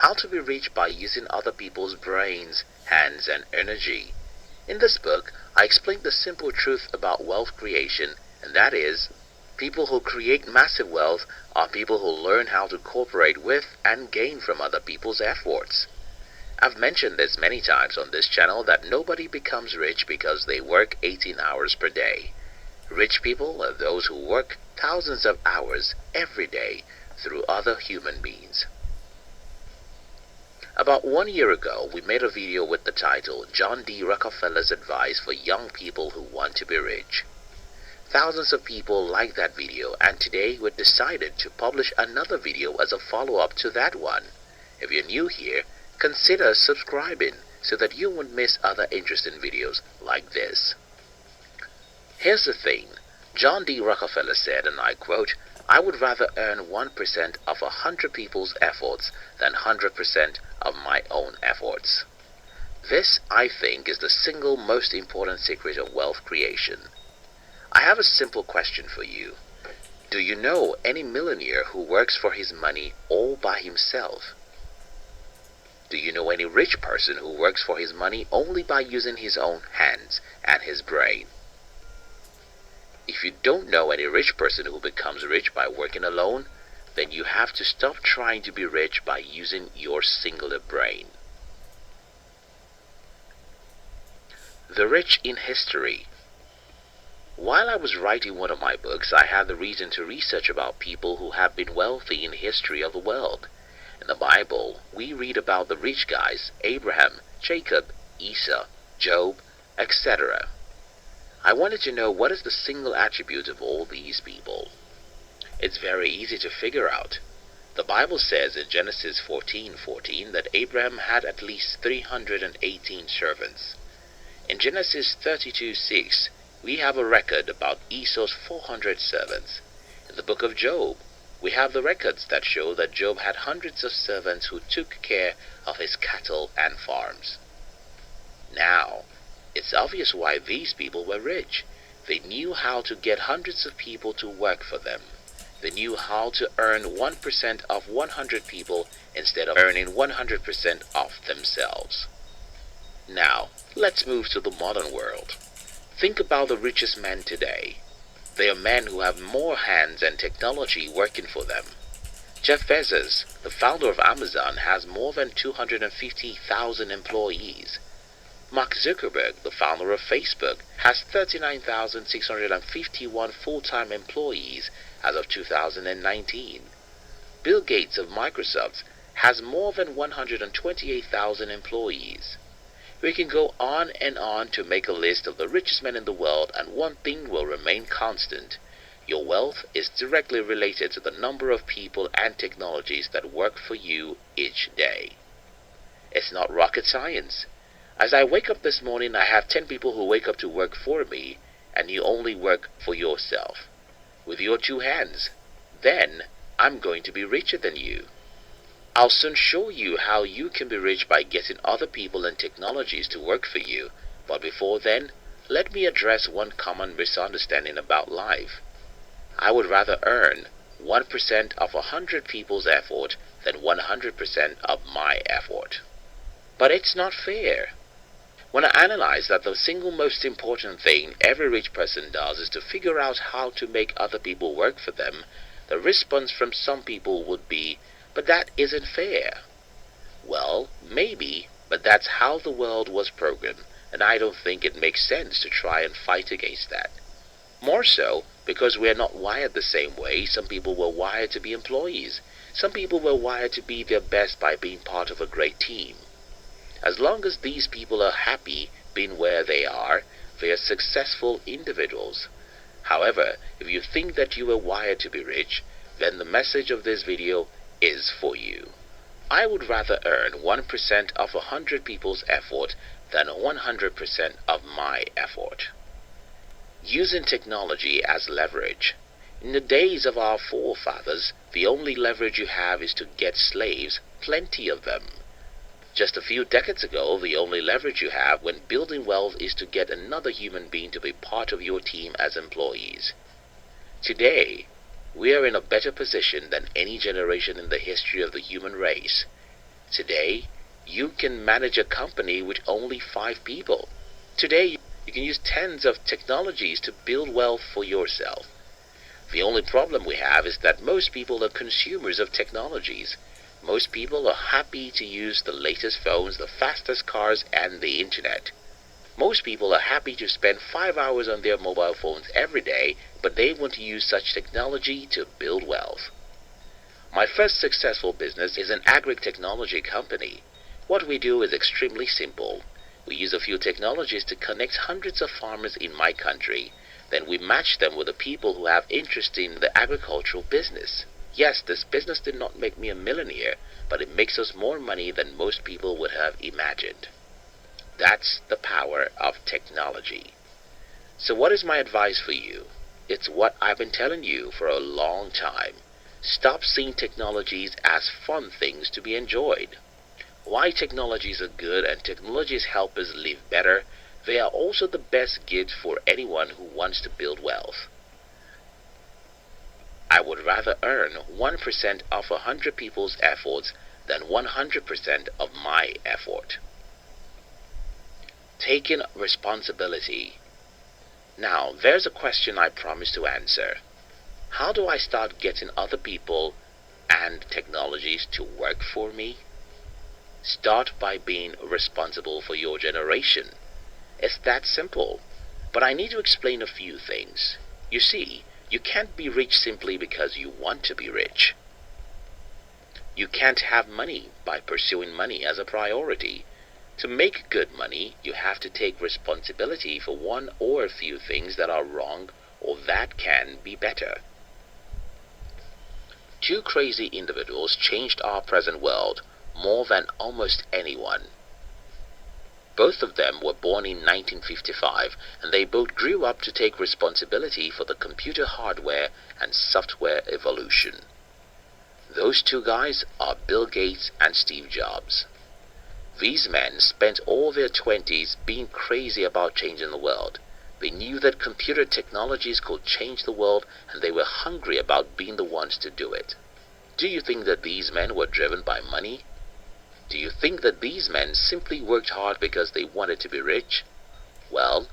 How to be rich by using other people's brains, hands, and energy. In this book, I explain the simple truth about wealth creation, and that is, people who create massive wealth are people who learn how to cooperate with and gain from other people's efforts. I've mentioned this many times on this channel that nobody becomes rich because they work 18 hours per day. Rich people are those who work thousands of hours every day through other human means. About 1 year ago, we made a video with the title, John D. Rockefeller's Advice for Young People Who Want to Be Rich. Thousands of people liked that video, and today we decided to publish another video as a follow-up to that one. If you're new here, consider subscribing so that you won't miss other interesting videos like this. Here's the thing. John D. Rockefeller said, and I quote, "I would rather earn 1% of 100 people's efforts than 100% of my own efforts." This, I think, is the single most important secret of wealth creation. I have a simple question for you. Do you know any millionaire who works for his money all by himself? Do you know any rich person who works for his money only by using his own hands and his brain? If you don't know any rich person who becomes rich by working alone, then you have to stop trying to be rich by using your singular brain. The rich in history. While I was writing one of my books, I had the reason to research about people who have been wealthy in the history of the world. In the Bible, we read about the rich guys, Abraham, Jacob, Esau, Job, etc. I wanted to know what is the single attribute of all these people. It's very easy to figure out. The Bible says in Genesis 14:14 that Abraham had at least 318 servants. In Genesis 32:6, we have a record about Esau's 400 servants. In the book of Job, we have the records that show that Job had hundreds of servants who took care of his cattle and farms. Now, it's obvious why these people were rich. They knew how to get hundreds of people to work for them. They knew how to earn 1% of 100 people instead of earning 100% of themselves. Now, let's move to the modern world. Think about the richest men today. They are men who have more hands and technology working for them. Jeff Bezos, the founder of Amazon, has more than 250,000 employees. Mark Zuckerberg, the founder of Facebook, has 39,651 full-time employees as of 2019. Bill Gates of Microsoft has more than 128,000 employees. We can go on and on to make a list of the richest men in the world, and one thing will remain constant. Your wealth is directly related to the number of people and technologies that work for you each day. It's not rocket science. As I wake up this morning, I have 10 people who wake up to work for me, and you only work for yourself. With your 2 hands. Then, I'm going to be richer than you. I'll soon show you how you can be rich by getting other people and technologies to work for you, but before then, let me address one common misunderstanding about life. I would rather earn 1% of 100 people's effort than 100% of my effort. But it's not fair. When I analyze that the single most important thing every rich person does is to figure out how to make other people work for them, the response from some people would be, "But that isn't fair." Well, maybe, but that's how the world was programmed, and I don't think it makes sense to try and fight against that. More so, because we are not wired the same way. Some people were wired to be employees. Some people were wired to be their best by being part of a great team. As long as these people are happy being where they are successful individuals. However, if you think that you are wired to be rich, then the message of this video is for you. I would rather earn 1% of 100 people's effort than 100% of my effort. Using technology as leverage. In the days of our forefathers, the only leverage you have is to get slaves, plenty of them. Just a few decades ago, the only leverage you have when building wealth is to get another human being to be part of your team as employees. Today, we are in a better position than any generation in the history of the human race. Today, you can manage a company with only 5 people. Today, you can use tens of technologies to build wealth for yourself. The only problem we have is that most people are consumers of technologies. Most people are happy to use the latest phones, the fastest cars, and the internet. Most people are happy to spend 5 hours on their mobile phones every day, but they want to use such technology to build wealth. My first successful business is an agri-technology company. What we do is extremely simple. We use a few technologies to connect hundreds of farmers in my country. Then we match them with the people who have interest in the agricultural business. Yes, this business did not make me a millionaire, but it makes us more money than most people would have imagined. That's the power of technology. So what is my advice for you? It's what I've been telling you for a long time. Stop seeing technologies as fun things to be enjoyed. Why technologies are good and technologies help us live better, they are also the best gift for anyone who wants to build wealth. I would rather earn 1% of 100 people's efforts than 100% of my effort. Taking responsibility. Now, there's a question I promised to answer. How do I start getting other people and technologies to work for me? Start by being responsible for your generation. It's that simple. But I need to explain a few things. You see, you can't be rich simply because you want to be rich. You can't have money by pursuing money as a priority. To make good money, you have to take responsibility for one or a few things that are wrong or that can be better. Two crazy individuals changed our present world more than almost anyone. Both of them were born in 1955, and they both grew up to take responsibility for the computer hardware and software evolution. Those two guys are Bill Gates and Steve Jobs. These men spent all their 20s being crazy about changing the world. They knew that computer technologies could change the world, and they were hungry about being the ones to do it. Do you think that these men were driven by money? Do you think that these men simply worked hard because they wanted to be rich? Well,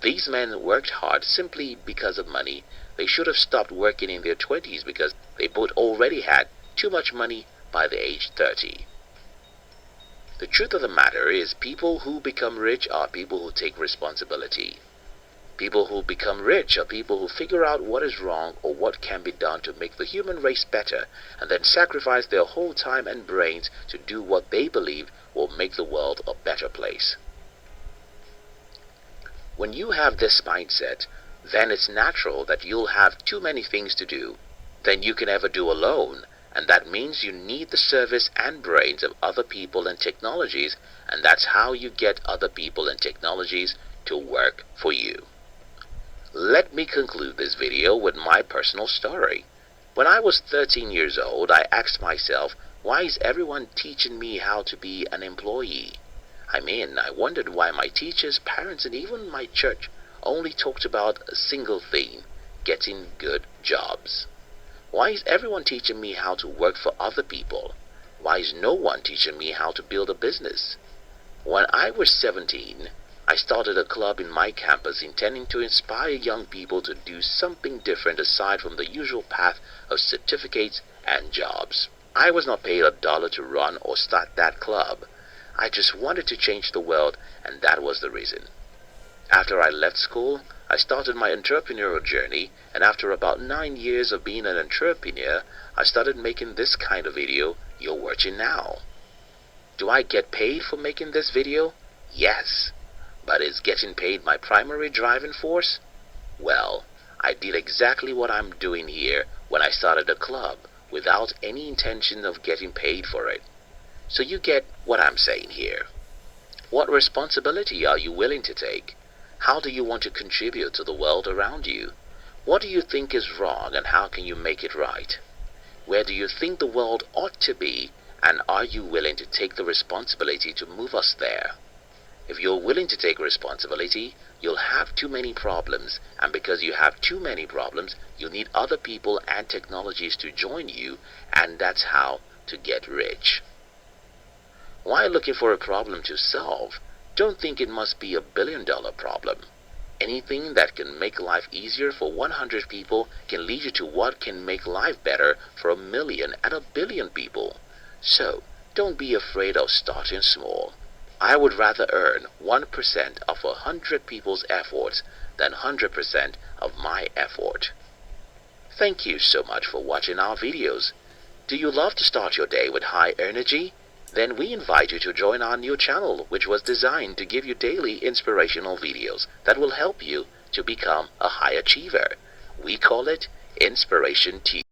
these men worked hard simply because of money. They should have stopped working in their 20s because they both already had too much money by the age 30. The truth of the matter is, people who become rich are people who take responsibility. People who become rich are people who figure out what is wrong or what can be done to make the human race better, and then sacrifice their whole time and brains to do what they believe will make the world a better place. When you have this mindset, then it's natural that you'll have too many things to do than you can ever do alone, and that means you need the service and brains of other people and technologies, and that's how you get other people and technologies to work for you. Let me conclude this video with my personal story. When I was 13 years old, I asked myself, why is everyone teaching me how to be an employee? I wondered why my teachers, parents, and even my church only talked about a single thing: getting good jobs. Why is everyone teaching me how to work for other people? Why is no one teaching me how to build a business? When I was 17, I started a club in my campus intending to inspire young people to do something different aside from the usual path of certificates and jobs. I was not paid $1 to run or start that club. I just wanted to change the world, and that was the reason. After I left school, I started my entrepreneurial journey, and after about 9 years of being an entrepreneur, I started making this kind of video you're watching now. Do I get paid for making this video? Yes. But is getting paid my primary driving force? Well, I did exactly what I'm doing here when I started a club, without any intention of getting paid for it. So you get what I'm saying here. What responsibility are you willing to take? How do you want to contribute to the world around you? What do you think is wrong, and how can you make it right? Where do you think the world ought to be, and are you willing to take the responsibility to move us there? If you're willing to take responsibility, you'll have too many problems, and because you have too many problems, you need other people and technologies to join you, and that's how to get rich. While looking for a problem to solve, don't think it must be $1 billion problem. Anything that can make life easier for 100 people can lead you to what can make life better for 1,000,000 and 1,000,000,000 people. So, don't be afraid of starting small. I would rather earn 1% of 100 people's efforts than 100% of my effort. Thank you so much for watching our videos. Do you love to start your day with high energy? Then we invite you to join our new channel, which was designed to give you daily inspirational videos that will help you to become a high achiever. We call it Inspiration Tuesday.